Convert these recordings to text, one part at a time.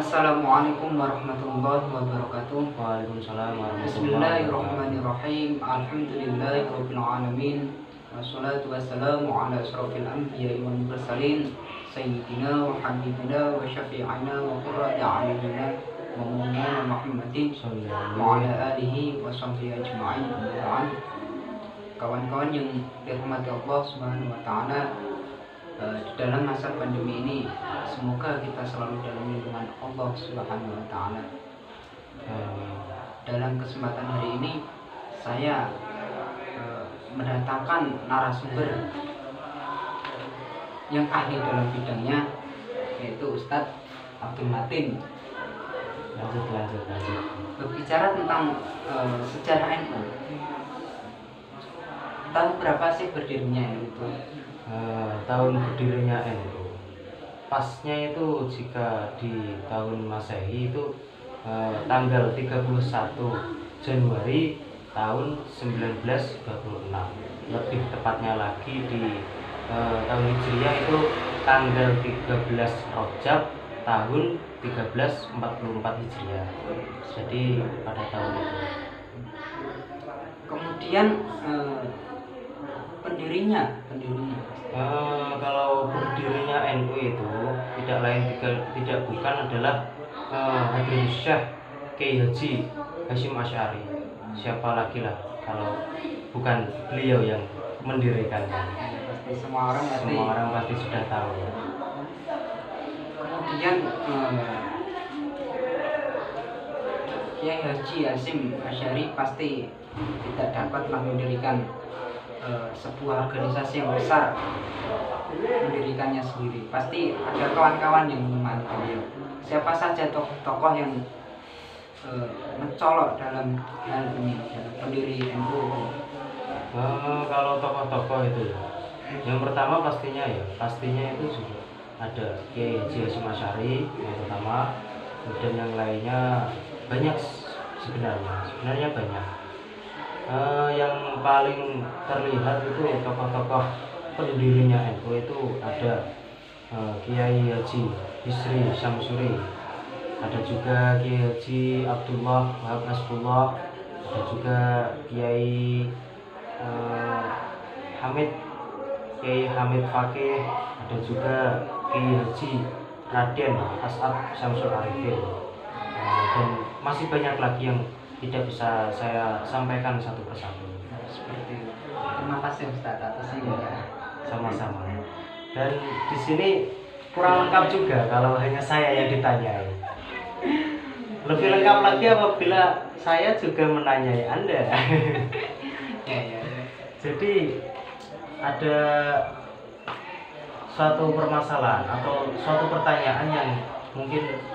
Assalamualaikum warahmatullahi wabarakatuh. Waalaikumsalam warahmatullahi wabarakatuh. Bismillahirrahmanirrahim. Alhamdulillahirabbil alamin. Wassalatu wassalamu ala asrofil anbiya'i wal mursalin sayyidina wa habibina wa syafi'ina wa qurrati a'yunina wa maulana Muhammadin wa ala alihi wa sahbihi ajma'in. Kawan-kawan yang dirahmati Allah Subhanahu wa taala, di dalam masa pandemi ini semoga kita selalu dalam lindungan Allah Subhanahu wa taala. Dalam kesempatan hari ini saya mendatangkan narasumber yang ahli dalam bidangnya, yaitu Ustadz Abdul Matin. Lanjut. Berbicara tentang sejarah NU, tahu berapa sih berdirinya itu? Tahun berdirinya NU pasnya itu jika di tahun Masehi itu tanggal 31 Januari tahun 1926. Lebih tepatnya lagi di tahun Hijriah itu tanggal 13 Rajab tahun 1344 Hijriah. Jadi pada tahun itu. Kemudian pendirinya kalau berdirinya NU itu tidak lain tidak bukan adalah Habib Syekh Kiai Haji Hasyim Asy'ari. Siapa lagi lah kalau bukan beliau yang mendirikannya. Pasti semua orang pasti sudah tahu. Kemudian Kiai Haji Hasyim Asy'ari pasti tidak dapatlah mendirikan sebuah organisasi yang besar, mendirikannya sendiri. Pasti ada kawan-kawan yang membantu. Siapa saja tokoh-tokoh yang mencolok dalam hal ini, dalam pendiri NU? Kalau tokoh-tokoh itu, yang pertama pastinya itu juga ada Kiai Haji Hasyim Asy'ari yang pertama, kemudian yang lainnya banyak sebenarnya banyak. Yang paling terlihat itu tokoh-tokoh pendirinya NU itu ada Kiai Haji Bisri Syamsuri, ada juga Kiai Haji Abdullah Wahab Nasrullah, ada juga Kiai Kiai Hamid Fakih, ada juga Kiai Haji Raden As'ad Syamsul Arifin, dan masih banyak lagi yang tidak bisa saya sampaikan satu persatu. Seperti itu. Terima kasih Ustaz atas ini. Sama-sama. Dan di sini kurang lengkap juga kalau hanya saya yang ditanyai. Lebih lengkap lagi apabila saya juga menanyai Anda. Ya. Jadi ada suatu permasalahan atau suatu pertanyaan yang mungkin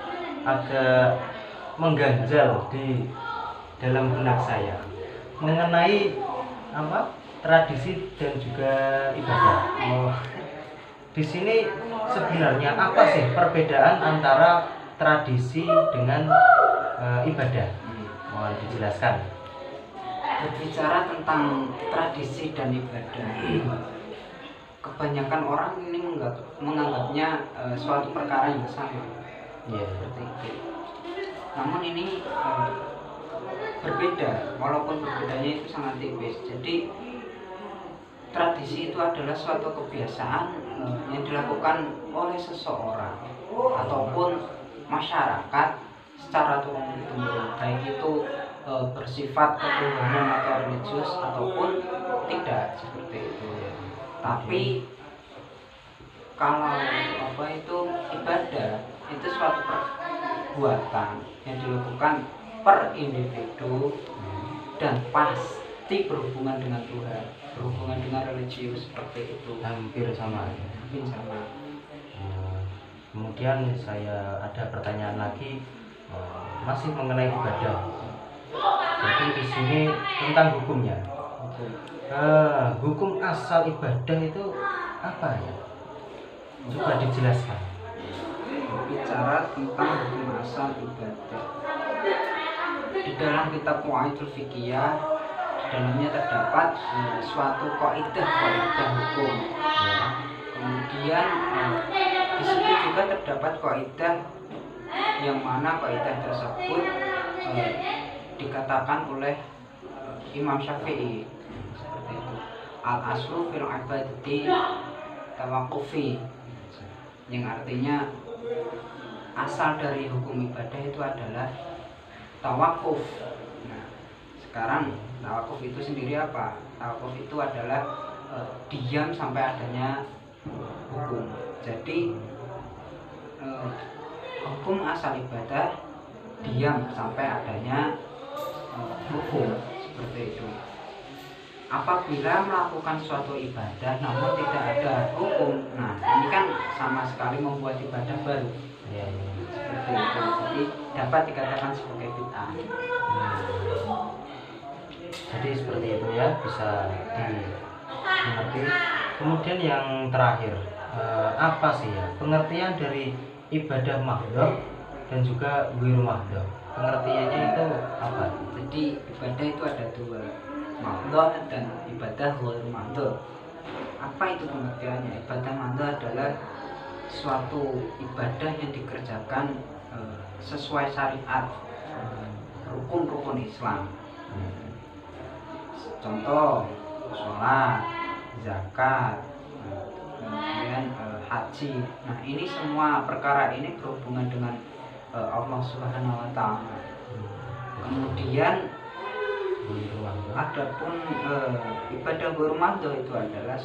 agak mengganjal di dalam benak saya mengenai tradisi dan juga ibadah. Di sini sebenarnya apa sih perbedaan antara tradisi dengan ibadah? Mohon dijelaskan. Berbicara tentang tradisi dan ibadah, kebanyakan orang ini menganggapnya suatu perkara yang sama. Seperti itu. Namun ini berbeda, walaupun berbedanya itu sangat tipis. Jadi tradisi itu adalah suatu kebiasaan yang dilakukan oleh seseorang ataupun masyarakat secara turun-temurun, baik itu bersifat ketuhanan atau religius ataupun tidak, seperti itu. Tapi kalau ibadah itu suatu perbuatan yang dilakukan per individu dan pasti berhubungan dengan Tuhan, berhubungan dengan religius, seperti itu. Hampir sama. Kemudian saya ada pertanyaan lagi, masih mengenai ibadah. Jadi di sini tentang hukumnya. Hukum asal ibadah itu apa ya? Coba dijelaskan. Bicara tentang hukum asal ibadah, di dalam kitab Qawaidul Fiqhiyah, di dalamnya terdapat suatu kaidah hukum. Kemudian di situ juga terdapat kaidah yang mana kaidah tersebut dikatakan oleh Imam Syafi'i seperti itu. Al aslu fil ibadati tawaqqufi, yang artinya asal dari hukum ibadah itu adalah tawakuf. Nah, sekarang tawakuf itu sendiri apa? Tawakuf itu adalah diam sampai adanya hukum. Jadi hukum asal ibadah diam sampai adanya hukum, seperti itu. Apabila melakukan suatu ibadah namun tidak ada hukum, nah ini kan sama sekali membuat ibadah baru. Seperti itu. Jadi dapat dikatakan sebagai bid'ah. Jadi seperti itu ya, bisa dimengerti. Kemudian yang terakhir, apa sih ya pengertian dari ibadah mahdhah dan juga ghairu mahdhah? Pengertiannya itu apa? Jadi ibadah itu ada dua, mahdhah dan ibadah ghairu mahdhah. Apa itu pengertiannya? Ibadah mahdhah adalah suatu ibadah yang dikerjakan sesuai syariat, rukun-rukun Islam. Contoh sholat, zakat, kemudian haji. Nah ini semua perkara ini berhubungan dengan Allah Subhanahu Wa Taala. Kemudian adapun ibadah ghairu mahdhah itu adalah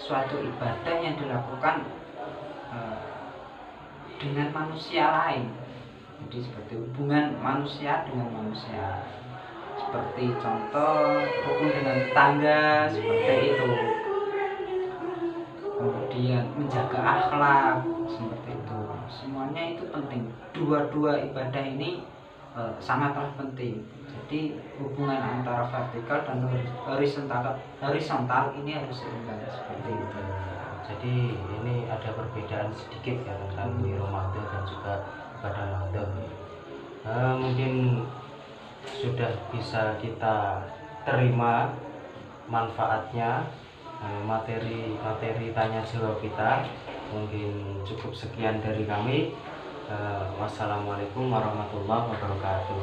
suatu ibadah yang dilakukan dengan manusia lain. Jadi seperti hubungan manusia dengan manusia, seperti contoh rukun dengan tetangga, seperti itu. Kemudian menjaga akhlak, seperti itu. Semuanya itu penting. Dua-dua ibadah ini sangatlah penting. Jadi hubungan antara vertikal dan horizontal ini harus seimbang, seperti itu. Jadi ini ada perbedaan sedikit ya tentang ghairu mahdhah dan juga ibadah mahdhah. Mungkin sudah bisa kita terima manfaatnya, materi tanya jawab kita. Mungkin cukup sekian dari kami. Wassalamualaikum warahmatullahi wabarakatuh.